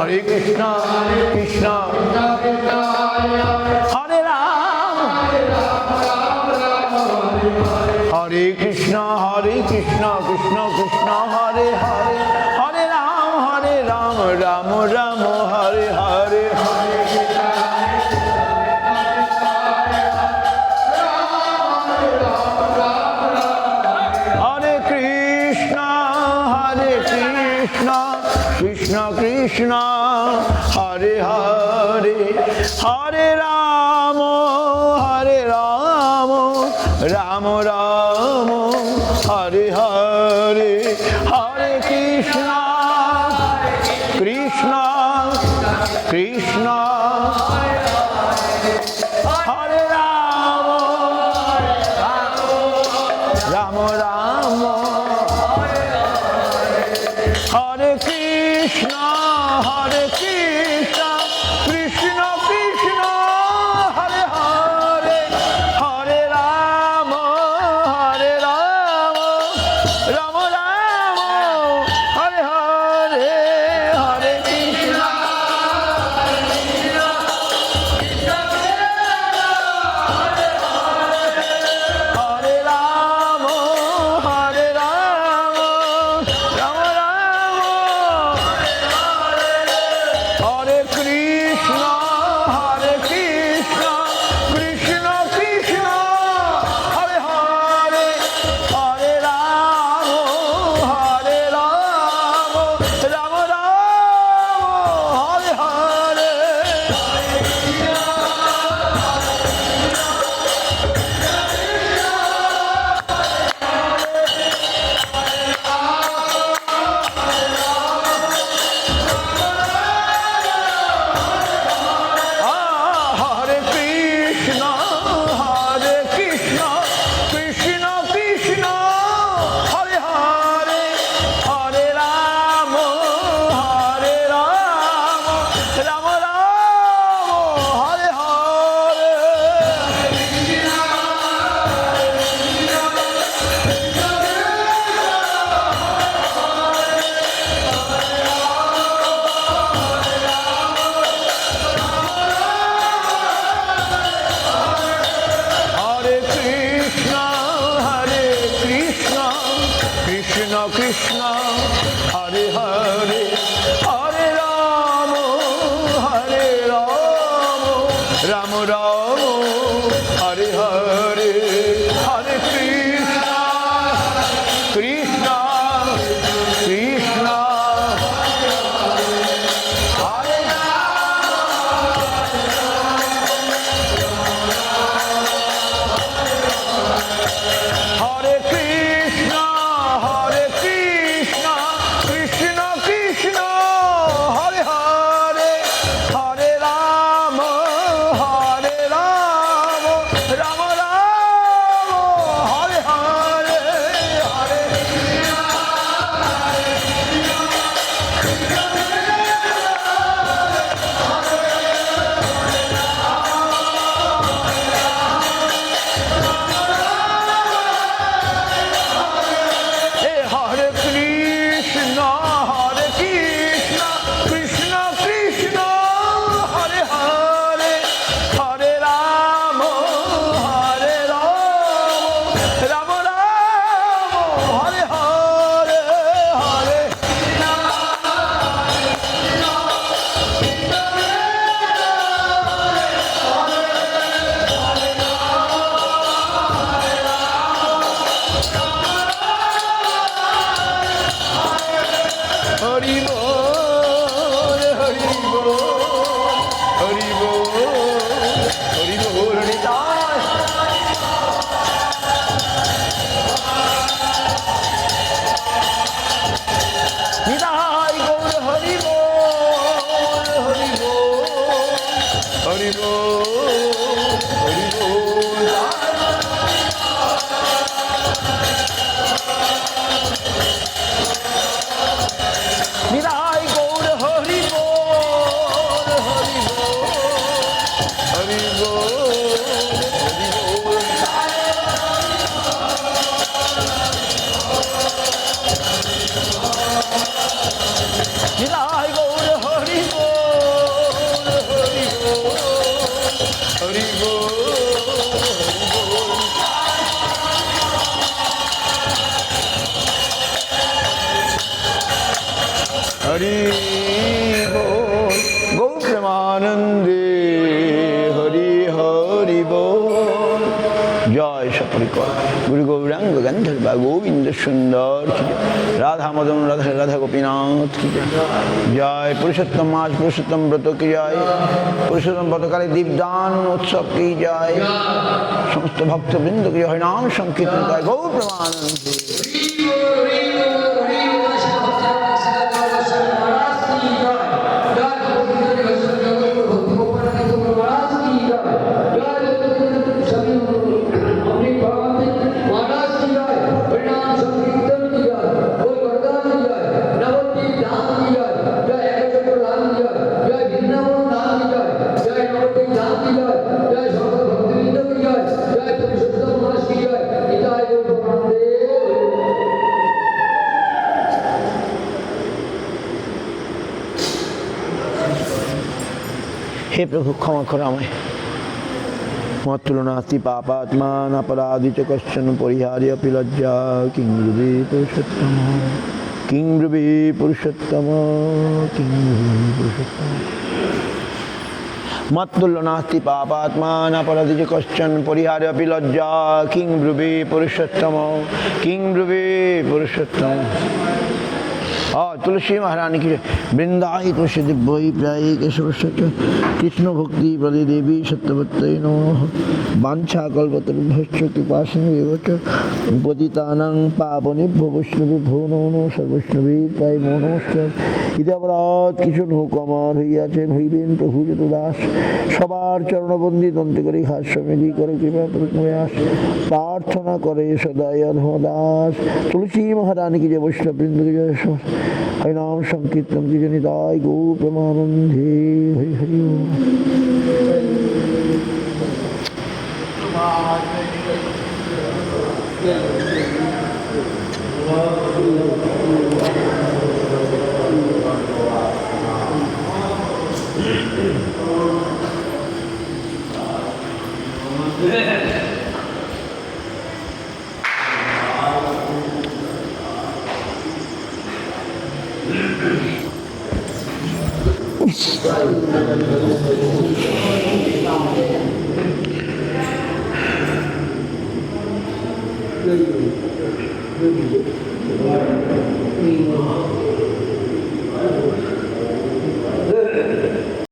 Hare Krishna, Krishna Hare Ram, Hare Krishna, Krishna Krishna Hare Hare, Hare Ram, Ram Ram Hare Hare. Krishna Krishna Hare Hare, Hare Rama, Rama Rama Hare Hare, Hare Krishna, Krishna Krishna Hare Rama, Rama Rama Hare Krishna, Krishna Krishna Hare Hare, Hare Rama, Rama Rama Hare Hare, Hare Krishna, Hare Rama, Rama Rama Hare Krishna, Krishna Krishna Hare Hare, Hare Rama, Rama Rama Hare Hare. Hare Krishna, Krishna Krishna Hare Hare, Hare Rama, Rama Rama Hare Hare. Hare Krishna, Krishna Krishna Hare Hare, Hare Rama, Rama Rama Hare Hare, Hare Krishna, Krishna Krishna Hare Hare Krishna, Krishna Krishna Hare Hare, Hare Rama, Rama Rama Hare Hare, Hare Hare Krishna, Krishna Krishna Hare Hare, Hare Rama, Rama Rama Hare Hare, Hare Hari Bol, Hari Bol, Hari Bol, Hari Bol, Hari Bol. Nidai Gaur Hari Bol, Hari Bol, Hari Bol, Hari Bol. Nidai Gaur Hari Bol, Hari Bol, Hari Bol, Hari Bol. Nidai Gaur Hari Bol. Hari বল গৌ প্রেমানন্দে হরি হরি বল জয় সপরিকর গুরু গৌরাঙ্গ গন্ধর্বা গোবিন্দ সুন্দর কি রাধা মদন রাধা রাধা গোপীনাথ কি জয় পুরুষোত্তম মাস পুরুষোত্তম ব্রত কি জয় পুরুষোত্তম ব্রতকালে দীপদান উৎসব কি জয় সমস্ত ভক্তবৃন্দ কি জয় নাম সংকীর্তন জয় গৌ প্রেমানন্দে हे प्रभु क्षमा करो हमें मत्तुलनास्ति पापात्मान अपराधी च कश्चन परिहार्य अपि लज्जा किं ब्रुवे पुरुषोत्तम किं ब्रुवे पुरुषोत्तम किं ब्रुवे पुरुषोत्तम मत्तुलनास्ति पापात्मान अपराधी च कश्चन परिहार्य अपि लज्जा किं ब्रुवे पुरुषोत्तम किं ब्रुवे पुरुषोत्तम तुलसी महारानी की वृंदाई तुलसी दिव्यई प्यायी केशव कृष्ण भक्ति प्रदे देवी सत्यवत्तै नमः वाञ्छा कल्पतरुभ्यश्च कृपासिन्धुभ्यश्च पतितानां पावनेभ्यो वैष्णवेभ्यो नमो नमः सर्वैष्णवेभ्यो नमो नमस्कार इति अपराध কিছু নৌক আমার হইয়াছে হইবেন প্রভু যত দাস সবার চরণবন্দি দন্তে করে হাস্যমেধি করে কৃপা প্রয়াস প্রার্থনা করে সদাই অধমদাস তুলসী মহারানী की जय वैष्णव वृंद की जय हरि नाम संकीर्तन की जय निताय गौ प्रेमानंदे हरि हरि